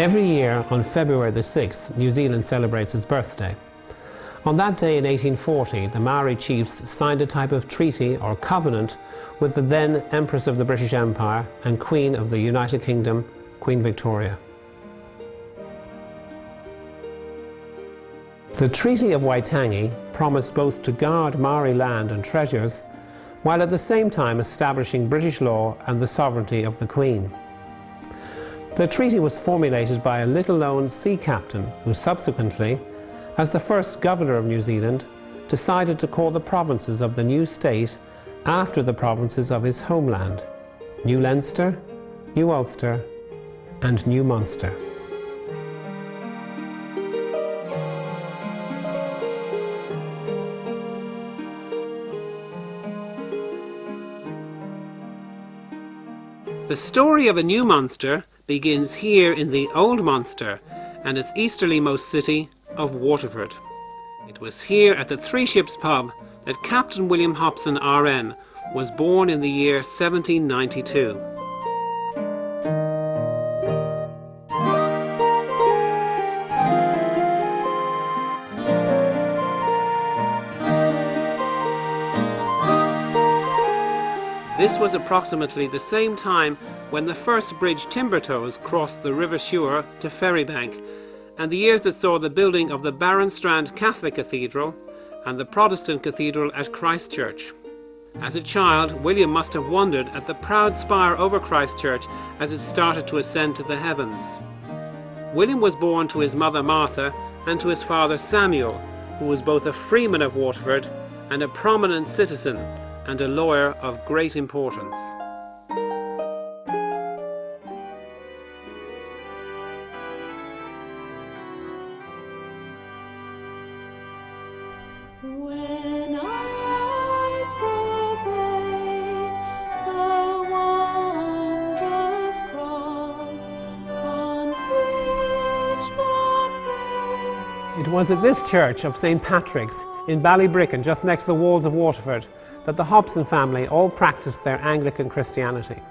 Every year on February the 6th, New Zealand celebrates its birthday. On that day in 1840, the Maori chiefs signed a type of treaty or covenant with the then Empress of the British Empire and Queen of the United Kingdom, Queen Victoria. The Treaty of Waitangi promised both to guard Maori land and treasures, while at the same time establishing British law and the sovereignty of the Queen. The treaty was formulated by a little-known sea captain who subsequently, as the first governor of New Zealand, decided to call the provinces of the new state after the provinces of his homeland: New Leinster, New Ulster and New Munster. The story of a new Munster begins here in the Old Munster and its easterlymost city of Waterford. It was here at the Three Ships pub that Captain William Hobson RN was born in the year 1792. This was approximately the same time when the first bridge timber tows crossed the River Suir to Ferrybank, and the years that saw the building of the Barronstrand Catholic Cathedral and the Protestant Cathedral at Christchurch. As a child, William must have wondered at the proud spire over Christchurch as it started to ascend to the heavens. William was born to his mother Martha and to his father Samuel, who was both a freeman of Waterford and a prominent citizen and a lawyer of great importance. When I survey the wondrous cross on which the Prince... It was at this church of St. Patrick's in Ballybricken, just next to the walls of Waterford, that the Hobson family all practiced their Anglican Christianity.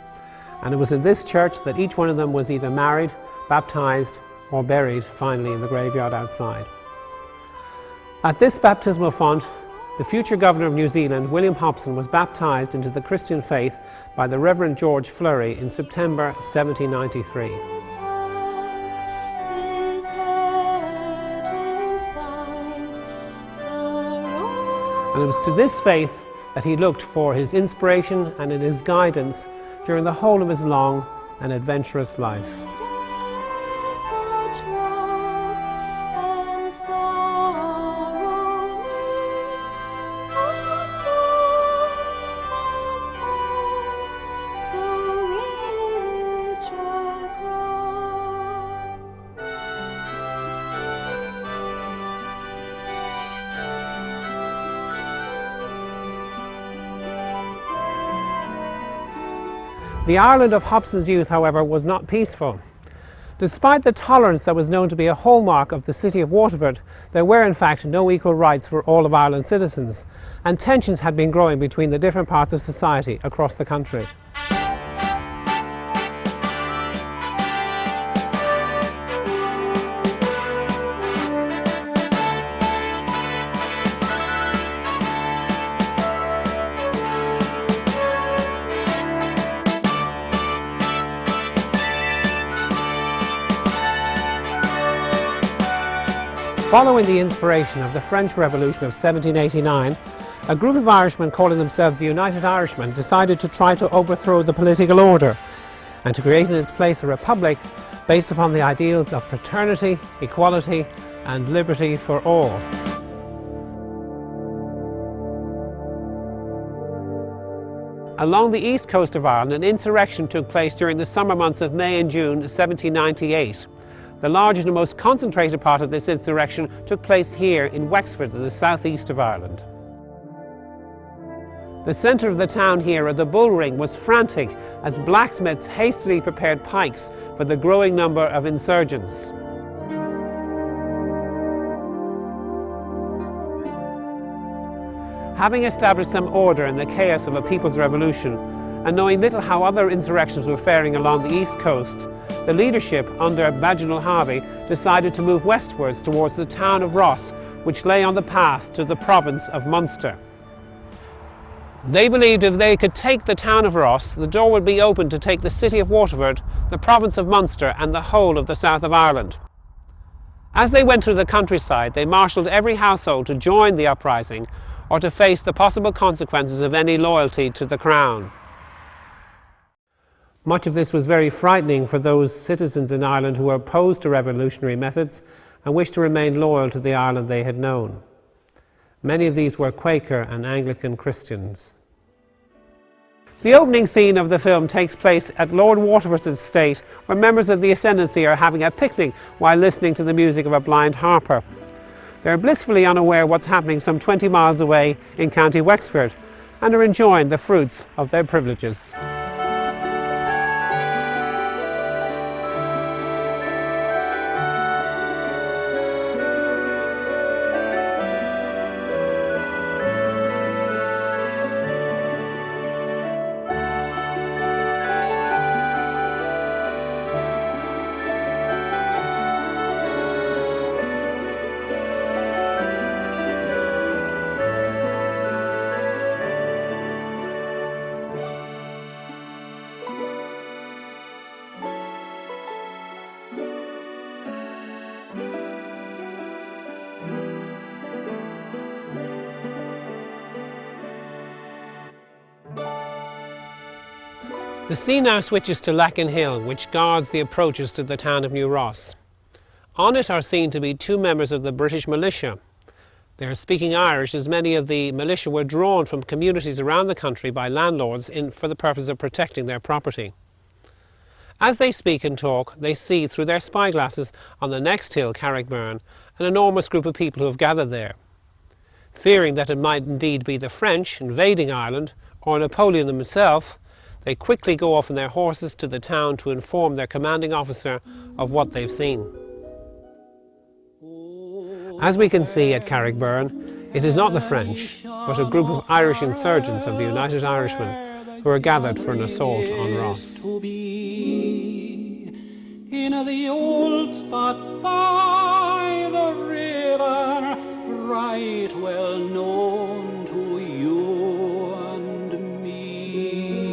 And it was in this church that each one of them was either married, baptised or buried finally in the graveyard outside. At this baptismal font, the future Governor of New Zealand, William Hobson, was baptised into the Christian faith by the Reverend George Fleury in September 1793. And it was to this faith that he looked for his inspiration and in his guidance during the whole of his long and adventurous life. The Ireland of Hobson's youth, however, was not peaceful. Despite the tolerance that was known to be a hallmark of the city of Waterford, there were in fact no equal rights for all of Ireland's citizens, and tensions had been growing between the different parts of society across the country. Following the inspiration of the French Revolution of 1789, a group of Irishmen calling themselves the United Irishmen decided to try to overthrow the political order and to create in its place a republic based upon the ideals of fraternity, equality and liberty for all. Along the east coast of Ireland, an insurrection took place during the summer months of May and June 1798. The largest and most concentrated part of this insurrection took place here in Wexford in the southeast of Ireland. The centre of the town here, at the Bull Ring, was frantic as blacksmiths hastily prepared pikes for the growing number of insurgents. Having established some order in the chaos of a people's revolution, and knowing little how other insurrections were faring along the east coast, the leadership under Bagenal Harvey decided to move westwards towards the town of Ross, which lay on the path to the province of Munster. They believed if they could take the town of Ross, the door would be open to take the city of Waterford, the province of Munster and the whole of the south of Ireland. As they went through the countryside, they marshalled every household to join the uprising or to face the possible consequences of any loyalty to the crown. Much of this was very frightening for those citizens in Ireland who were opposed to revolutionary methods and wished to remain loyal to the Ireland they had known. Many of these were Quaker and Anglican Christians. The opening scene of the film takes place at Lord Waterford's estate, where members of the ascendancy are having a picnic while listening to the music of a blind harper. They are blissfully unaware of what's happening some 20 miles away in County Wexford and are enjoying the fruits of their privileges. The scene now switches to Lacken Hill, which guards the approaches to the town of New Ross. On it are seen to be two members of the British militia. They are speaking Irish, as many of the militia were drawn from communities around the country by landlords for the purpose of protecting their property. As they speak and talk, they see through their spyglasses on the next hill, Carrickbyrne, an enormous group of people who have gathered there. Fearing that it might indeed be the French invading Ireland, or Napoleon himself, they quickly go off on their horses to the town to inform their commanding officer of what they've seen. As we can see at Carrickbyrne, it is not the French, but a group of Irish insurgents of the United Irishmen who are gathered for an assault on Ross. In the old spot by the river, right well known to you and me.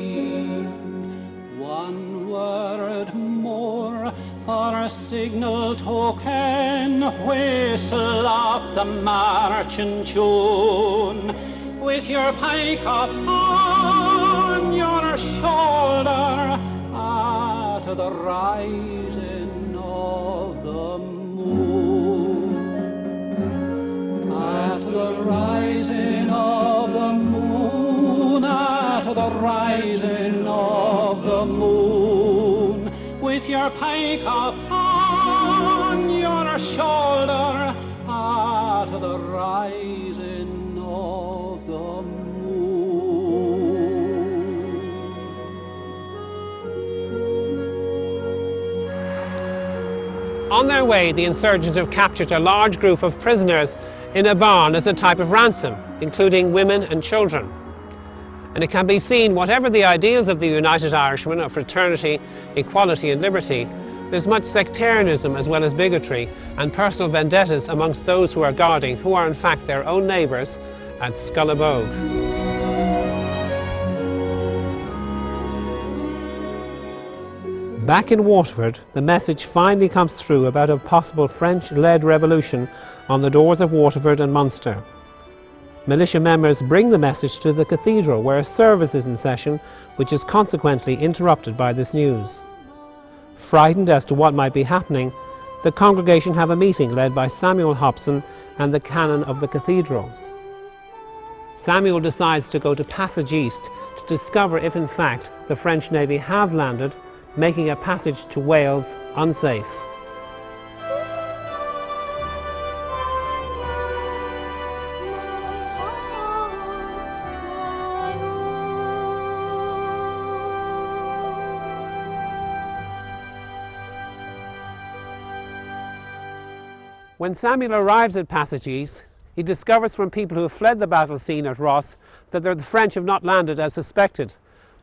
One word more for a signal token, whistle up the marching tune, with your pike upon your shoulder, at the rising of the moon. At the rising of the moon, at the rising of the moon, with your pike upon your shoulder, at the rising of the moon. On their way, the insurgents have captured a large group of prisoners in a barn as a type of ransom, including women and children. And it can be seen, whatever the ideals of the United Irishmen of fraternity, equality and liberty, there's much sectarianism as well as bigotry and personal vendettas amongst those who are guarding, who are in fact their own neighbours at Scullabogue. Back in Waterford, the message finally comes through about a possible French-led revolution on the doors of Waterford and Munster. Militia members bring the message to the cathedral, where a service is in session, which is consequently interrupted by this news. Frightened as to what might be happening, the congregation have a meeting led by Samuel Hobson and the canon of the cathedral. Samuel decides to go to Passage East to discover if in fact the French Navy have landed, making a passage to Wales unsafe. When Samuel arrives at Passage East, he discovers from people who have fled the battle scene at Ross that the French have not landed as suspected,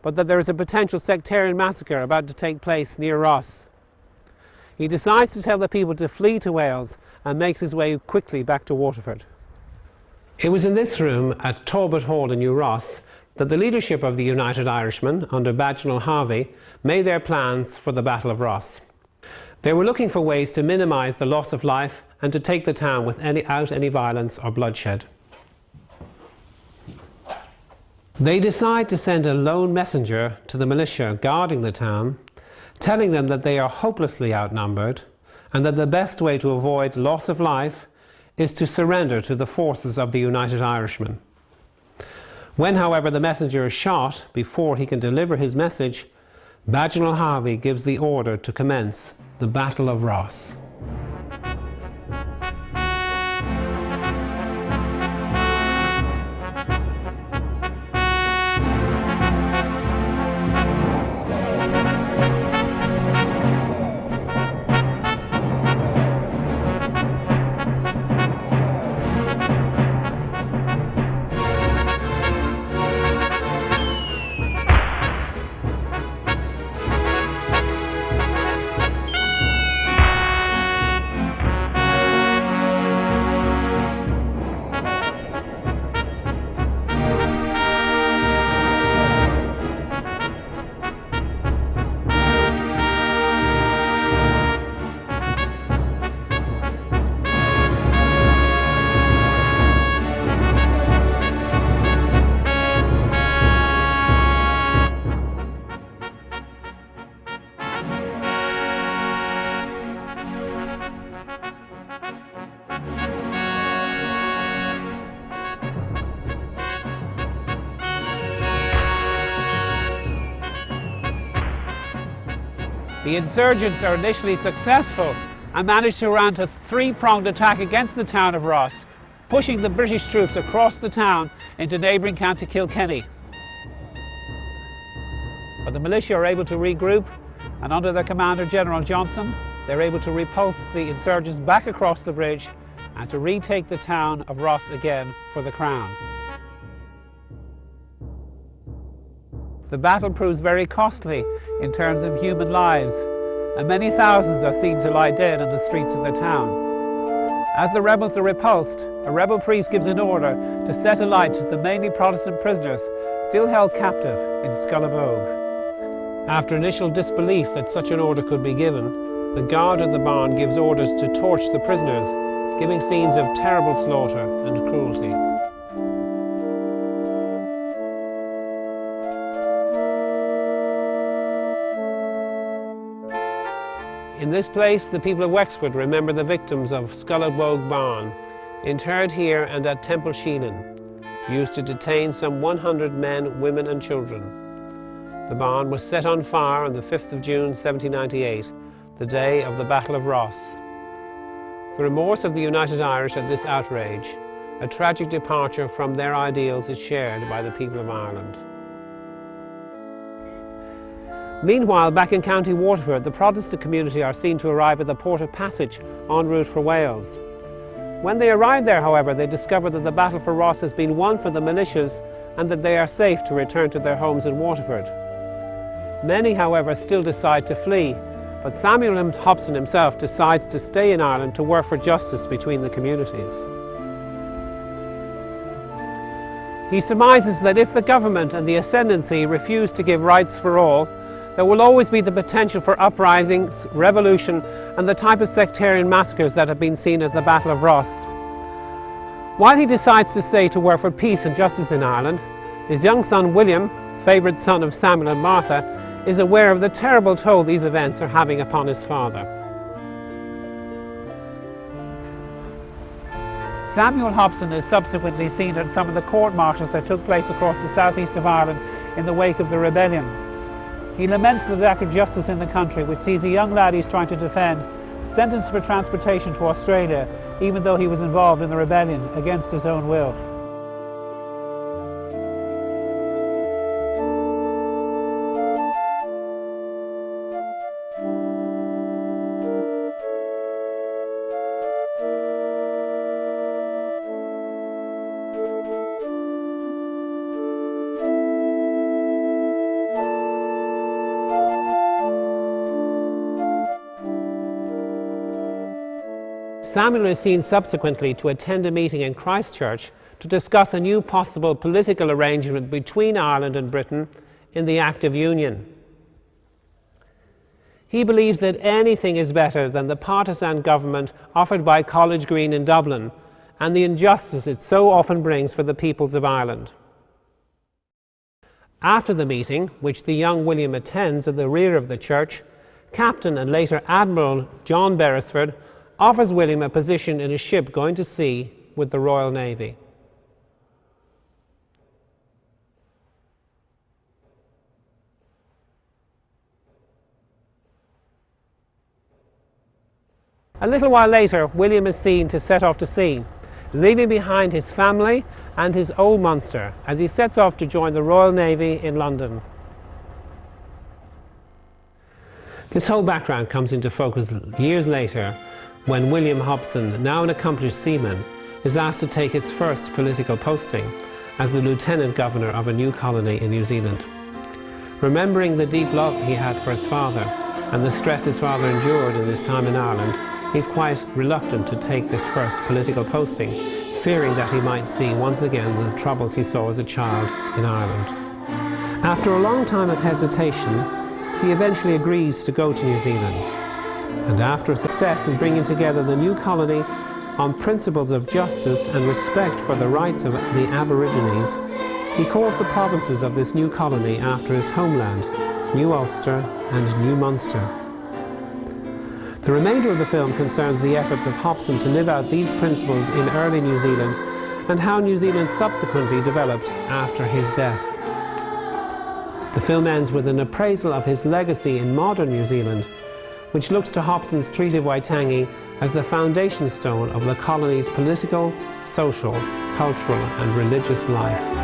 but that there is a potential sectarian massacre about to take place near Ross. He decides to tell the people to flee to Wales and makes his way quickly back to Waterford. It was in this room at Talbot Hall in New Ross that the leadership of the United Irishmen under Bagenal Harvey made their plans for the Battle of Ross. They were looking for ways to minimise the loss of life and to take the town without any violence or bloodshed. They decide to send a lone messenger to the militia guarding the town, telling them that they are hopelessly outnumbered and that the best way to avoid loss of life is to surrender to the forces of the United Irishmen. When, however, the messenger is shot before he can deliver his message, Bagenal Harvey gives the order to commence the Battle of Ross. The insurgents are initially successful and manage to mount a three-pronged attack against the town of Ross, pushing the British troops across the town into neighbouring County Kilkenny. But the militia are able to regroup, and under their commander General Johnson, they're able to repulse the insurgents back across the bridge and to retake the town of Ross again for the Crown. The battle proves very costly in terms of human lives, and many thousands are seen to lie dead in the streets of the town. As the rebels are repulsed, a rebel priest gives an order to set alight to the mainly Protestant prisoners still held captive in Scullabogue. After initial disbelief that such an order could be given, the guard at the barn gives orders to torch the prisoners, giving scenes of terrible slaughter and cruelty. In this place, the people of Wexford remember the victims of Scullabogue Barn, interred here and at Temple Sheelin, used to detain some 100 men, women and children. The barn was set on fire on the 5th of June 1798, the day of the Battle of Ross. The remorse of the United Irish at this outrage, a tragic departure from their ideals, is shared by the people of Ireland. Meanwhile, back in County Waterford, the Protestant community are seen to arrive at the port of Passage en route for Wales. When they arrive there, however, they discover that the battle for Ross has been won for the militias and that they are safe to return to their homes in Waterford. Many, however, still decide to flee, but Samuel Hobson himself decides to stay in Ireland to work for justice between the communities. He surmises that if the government and the ascendancy refuse to give rights for all, there will always be the potential for uprisings, revolution, and the type of sectarian massacres that have been seen at the Battle of Ross. While he decides to stay to work for peace and justice in Ireland, his young son William, favourite son of Samuel and Martha, is aware of the terrible toll these events are having upon his father. Samuel Hobson is subsequently seen at some of the court-martials that took place across the southeast of Ireland in the wake of the rebellion. He laments the lack of justice in the country, which sees a young lad he's trying to defend sentenced for transportation to Australia, even though he was involved in the rebellion against his own will. Samuel is seen subsequently to attend a meeting in Christchurch to discuss a new possible political arrangement between Ireland and Britain in the Act of Union. He believes that anything is better than the partisan government offered by College Green in Dublin and the injustice it so often brings for the peoples of Ireland. After the meeting, which the young William attends at the rear of the church, Captain and later Admiral John Beresford offers William a position in a ship going to sea with the Royal Navy. A little while later, William is seen to set off to sea, leaving behind his family and his old Munster as he sets off to join the Royal Navy in London. This whole background comes into focus years later when William Hobson, now an accomplished seaman, is asked to take his first political posting as the Lieutenant Governor of a new colony in New Zealand. Remembering the deep love he had for his father and the stress his father endured in his time in Ireland, he's quite reluctant to take this first political posting, fearing that he might see once again the troubles he saw as a child in Ireland. After a long time of hesitation, he eventually agrees to go to New Zealand. And after success in bringing together the new colony on principles of justice and respect for the rights of the Aborigines, he calls the provinces of this new colony after his homeland, New Ulster and New Munster. The remainder of the film concerns the efforts of Hobson to live out these principles in early New Zealand and how New Zealand subsequently developed after his death. The film ends with an appraisal of his legacy in modern New Zealand, which looks to Hobson's Treaty of Waitangi as the foundation stone of the colony's political, social, cultural and religious life.